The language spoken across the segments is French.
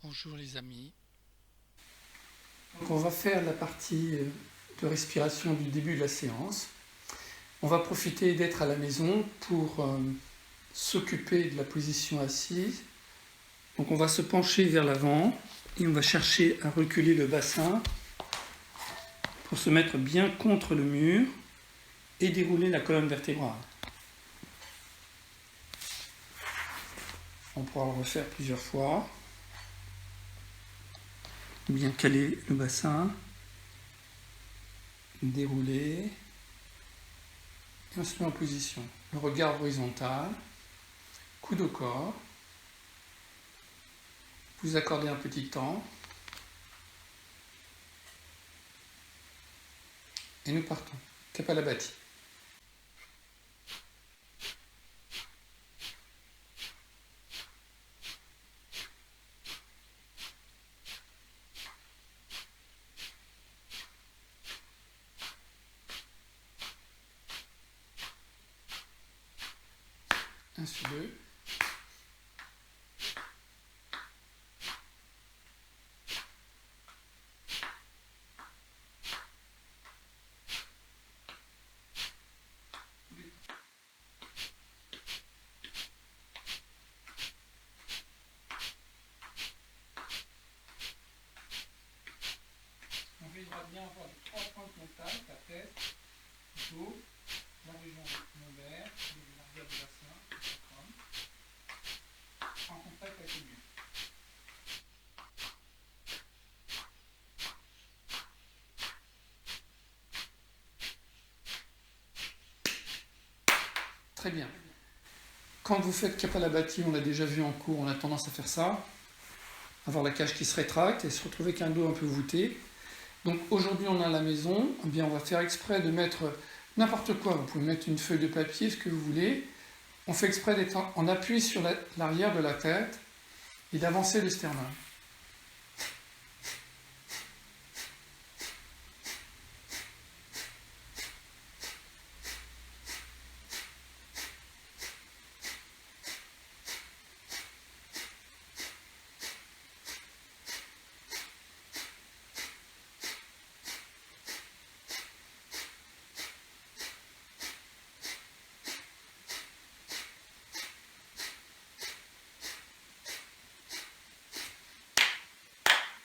Bonjour les amis. Donc on va faire la partie de respiration du début de la séance. On va profiter d'être à la maison pour s'occuper de la position assise. Donc on va se pencher vers l'avant et on va chercher à reculer le bassin pour se mettre bien contre le mur et dérouler la colonne vertébrale. On pourra le refaire plusieurs fois. Bien caler le bassin, dérouler, et on se met en position. Le regard horizontal, coude au corps. Vous accordez un petit temps. Et nous partons. Kapalabhati. Un sur deux. On vivra bien avoir les trois points de contact, la tête, le dos, la région lombaire, l'arrière du bassin, le sacrum, en contact avec le mur. Très bien. Quand vous faites Kapalabhati, on l'a déjà vu en cours, on a tendance à faire ça, avoir la cage qui se rétracte et se retrouver avec un dos un peu voûté. Donc aujourd'hui on est à la maison, eh bien on va faire exprès de mettre n'importe quoi, vous pouvez mettre une feuille de papier, ce que vous voulez. On fait exprès d'être en appui sur l'arrière de la tête et d'avancer le sternum.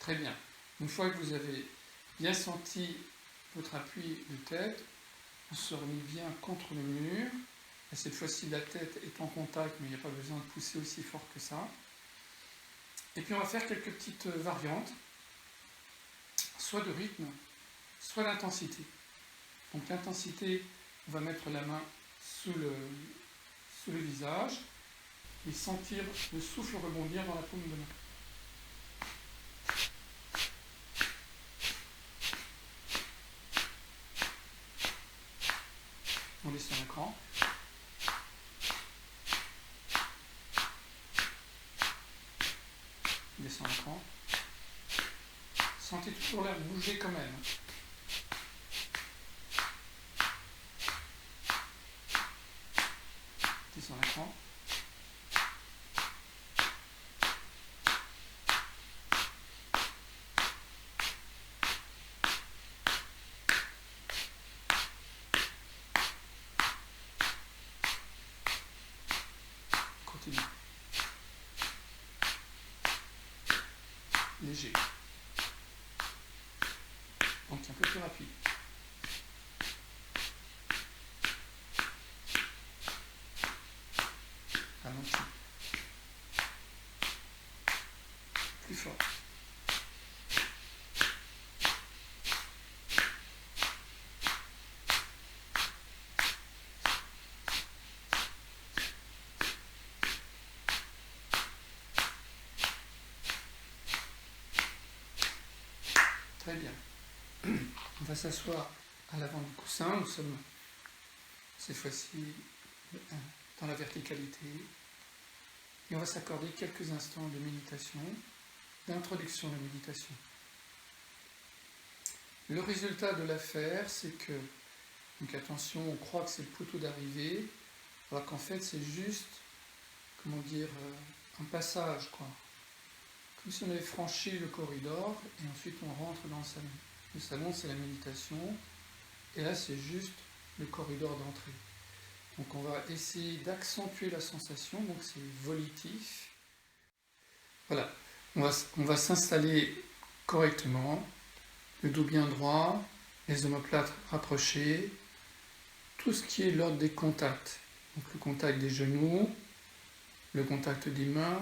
Très bien. Une fois que vous avez bien senti votre appui de tête, on se remet bien contre le mur. Et cette fois-ci, la tête est en contact, mais il n'y a pas besoin de pousser aussi fort que ça. Et puis on va faire quelques petites variantes, soit de rythme, soit d'intensité. Donc l'intensité, on va mettre la main sous le visage et sentir le souffle rebondir dans la paume de main. On descend l'écran. On descend l'écran. Sentez toujours l'air bouger quand même. Descend l'écran. Continue. Léger. Donc un peu plus rapide. Ralenti. Plus fort. Très bien. On va s'asseoir à l'avant du coussin. Nous sommes cette fois-ci dans la verticalité. Et on va s'accorder quelques instants de méditation, d'introduction de méditation. Le résultat de l'affaire, c'est que, donc attention, on croit que c'est le poteau d'arrivée, alors qu'en fait c'est juste, comment dire, un passage, quoi. comme si on avait franchi le corridor, et ensuite on rentre dans le salon. Le salon, c'est la méditation, et là, c'est juste le corridor d'entrée. Donc on va essayer d'accentuer la sensation, donc c'est volitif. Voilà, on va s'installer correctement, le dos bien droit, les omoplates rapprochés, tout ce qui est l'ordre des contacts. Donc le contact des genoux, le contact des mains,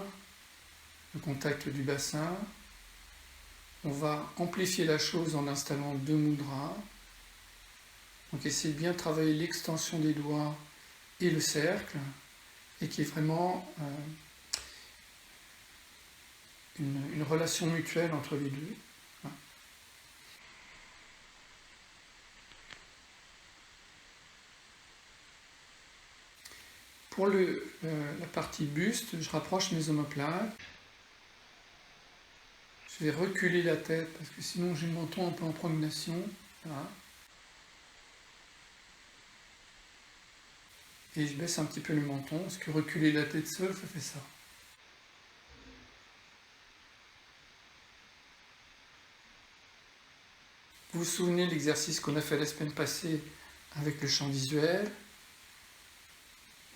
le contact du bassin. On va amplifier la chose en installant 2 mudras. Donc essayez de bien travailler l'extension des doigts et le cercle, et qui est vraiment une relation mutuelle entre les deux. Pour la partie buste, je rapproche mes omoplates. Je vais reculer la tête parce que sinon j'ai le menton un peu en promenation. Voilà. Et je baisse un petit peu le menton, parce que reculer la tête seule, ça fait ça. Vous vous souvenez de l'exercice qu'on a fait la semaine passée avec le champ visuel?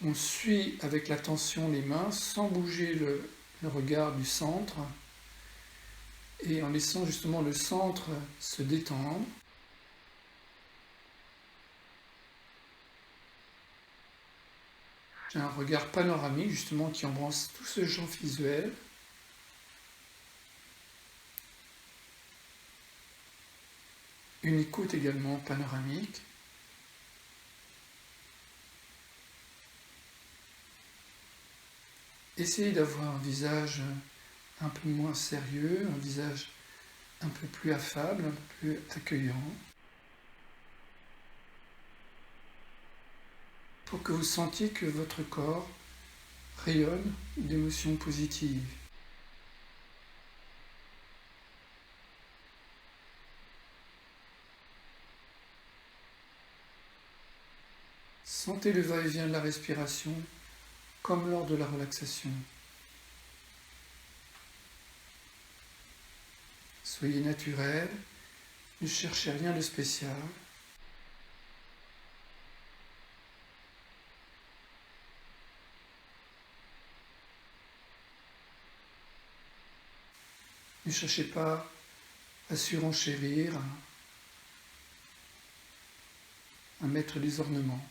On suit avec l'attention les mains sans bouger le regard du centre et en laissant justement le centre se détendre. J'ai un regard panoramique justement qui embrasse tout ce champ visuel. Une écoute également panoramique. Essayez d'avoir un visage un peu moins sérieux, un visage un peu plus affable, un peu plus accueillant, pour que vous sentiez que votre corps rayonne d'émotions positives. Sentez le va-et-vient de la respiration comme lors de la relaxation. Soyez naturel, ne cherchez rien de spécial. Ne cherchez pas à surenchérir, à mettre des ornements.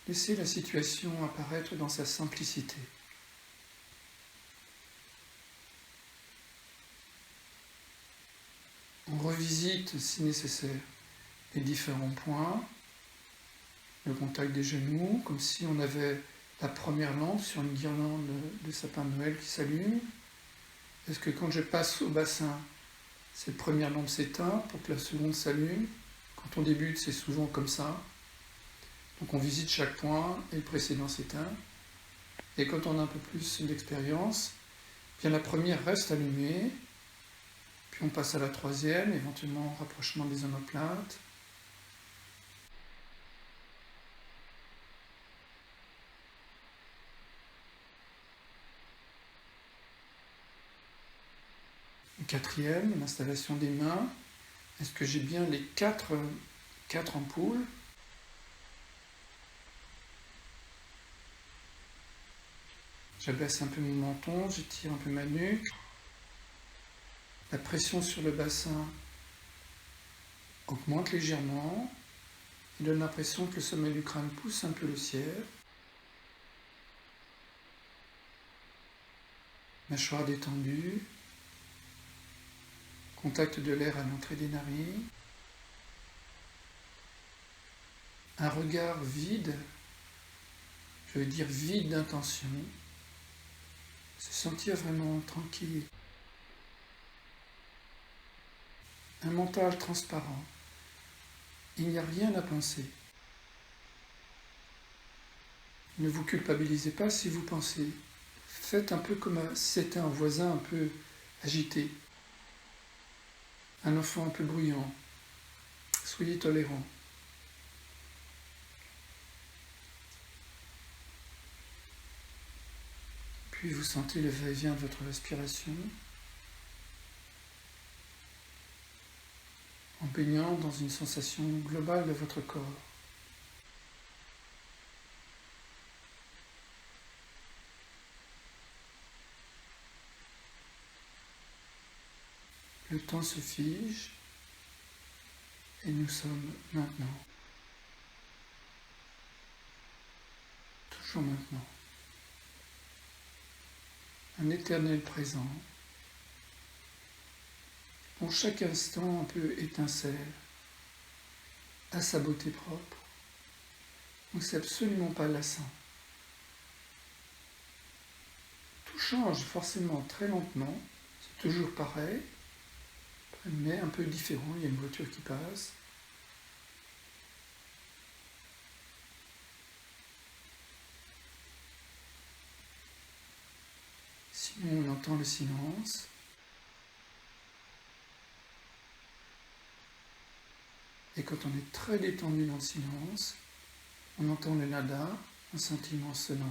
Laissez la situation apparaître dans sa simplicité. On revisite, si nécessaire, les différents points, le contact des genoux, comme si on avait la première lampe sur une guirlande de sapin de Noël qui s'allume. Est-ce que quand je passe au bassin, cette première lampe s'éteint pour que la seconde s'allume? Quand on débute, c'est souvent comme ça. Donc on visite chaque point et le précédent s'éteint. Et quand on a un peu plus d'expérience, bien la première reste allumée, puis on passe à la troisième, éventuellement rapprochement des omoplates. Le quatrième, l'installation des mains. Est-ce que j'ai bien les quatre ampoules? J'abaisse un peu mon menton, j'étire un peu ma nuque. La pression sur le bassin augmente légèrement. Il donne l'impression que le sommet du crâne pousse un peu le ciel. Mâchoire détendue. Contact de l'air à l'entrée des narines. Un regard vide, je veux dire vide d'intention. Se sentir vraiment tranquille. Un mental transparent. Il n'y a rien à penser. Ne vous culpabilisez pas si vous pensez. Faites un peu comme si c'était un voisin un peu agité, un enfant un peu bruyant. Soyez tolérants. Puis vous sentez le va-et-vient de votre respiration en baignant dans une sensation globale de votre corps. Le temps se fige et nous sommes maintenant. Toujours maintenant. Un éternel présent, dont chaque instant un peu étincelle à sa beauté propre, où c'est absolument pas lassant. Tout change forcément très lentement, c'est toujours pareil, mais un peu différent, il y a une voiture qui passe. Sinon, on entend le silence. Et quand on est très détendu dans le silence, on entend le nada, un sentiment sonore.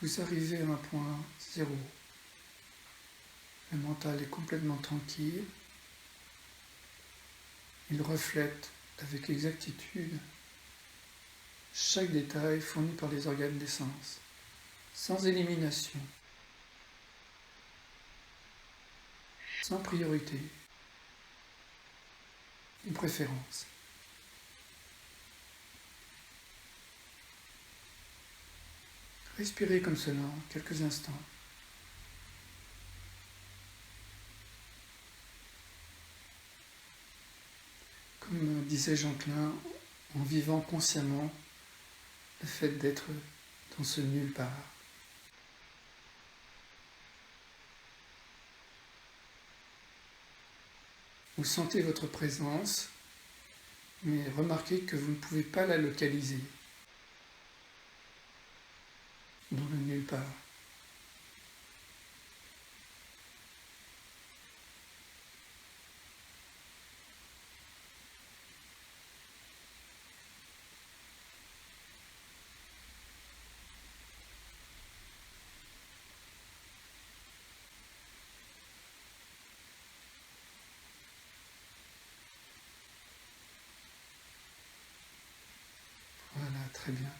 Vous arrivez à un point zéro. Le mental est complètement tranquille. Il reflète avec exactitude chaque détail fourni par les organes des sens, sans élimination, sans priorité, ni préférence. Respirez comme cela quelques instants. Comme disait Jean Klein, en vivant consciemment le fait d'être dans ce nulle part. Vous sentez votre présence, mais remarquez que vous ne pouvez pas la localiser dans le nulle part. Voilà, très bien.